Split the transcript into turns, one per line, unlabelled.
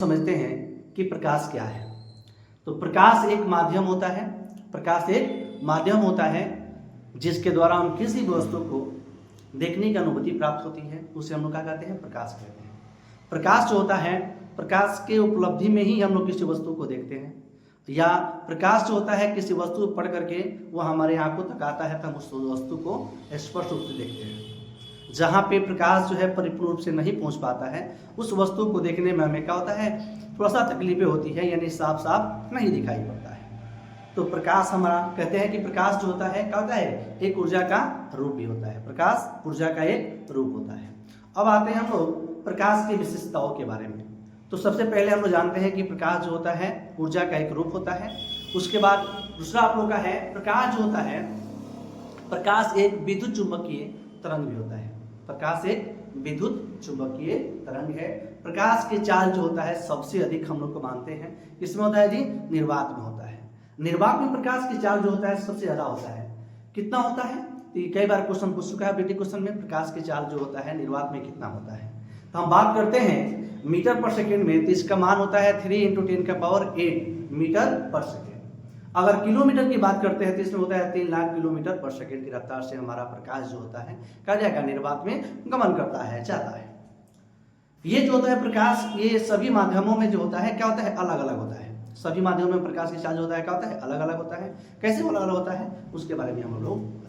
समझते हैं कि प्रकाश क्या है। तो प्रकाश एक माध्यम होता है। प्रकाश एक माध्यम होता है जिसके द्वारा हम किसी भी वस्तु को देखने की अनुभूति प्राप्त होती है, उसे हम लोग क्या कहते हैं, प्रकाश कहते हैं। प्रकाश जो होता है, प्रकाश के उपलब्धि में ही हम लोग किसी वस्तु को देखते हैं, या प्रकाश जो होता है किसी वस्तु को पढ़ करके वह हमारे आंखों तक आता है तो हम उस वस्तु को स्पष्ट रूप से देखते हैं। जहाँ पे प्रकाश जो है परिपूर्ण रूप से नहीं पहुँच पाता है, उस वस्तु को देखने में हमें क्या होता है, थोड़ा सा तकलीफें होती है, यानी साफ साफ नहीं दिखाई पड़ता है। तो प्रकाश हमारा कहते हैं कि प्रकाश जो होता है क्या होता है, एक ऊर्जा का रूप भी होता है। प्रकाश ऊर्जा का एक रूप होता है। अब आते हैं हम लोग प्रकाश की विशेषताओं के बारे में। तो सबसे पहले हम लोग जानते हैं कि प्रकाश जो होता है ऊर्जा का एक रूप होता है। उसके बाद दूसरा आप लोग का है, प्रकाश जो होता है, प्रकाश एक विद्युत चुंबकीय तरंग भी होता है। प्रकाश एक विद्युत चुंबकीय तरंग है। प्रकाश के चार्ज जो होता है सबसे अधिक हम लोग को मानते हैं किसमें होता है जी, निर्वात में होता है। निर्वात में प्रकाश के चार्ज जो होता है सबसे ज्यादा होता है। कितना होता है, कई बार क्वेश्चन पूछ चुका है बीटी क्वेश्चन में, प्रकाश के चार्ज जो होता है निर्वात में कितना होता है। तो हम बात करते हैं मीटर पर सेकेंड में, तो इसका मान होता है 3 × 10⁸ मीटर पर सेकेंड। अगर किलोमीटर की बात करते हैं तो इसमें होता है 3 लाख किलोमीटर पर सेकेंड की रफ्तार से हमारा प्रकाश जो होता है क्या जाएगा, निर्वात में गमन करता है, जाता है। ये जो होता है प्रकाश, ये सभी माध्यमों में जो होता है क्या होता है, अलग अलग होता है। सभी माध्यमों में प्रकाश के चार्ज होता है क्या होता है, अलग अलग होता है। कैसे अलग अलग होता है उसके बारे में हम लोग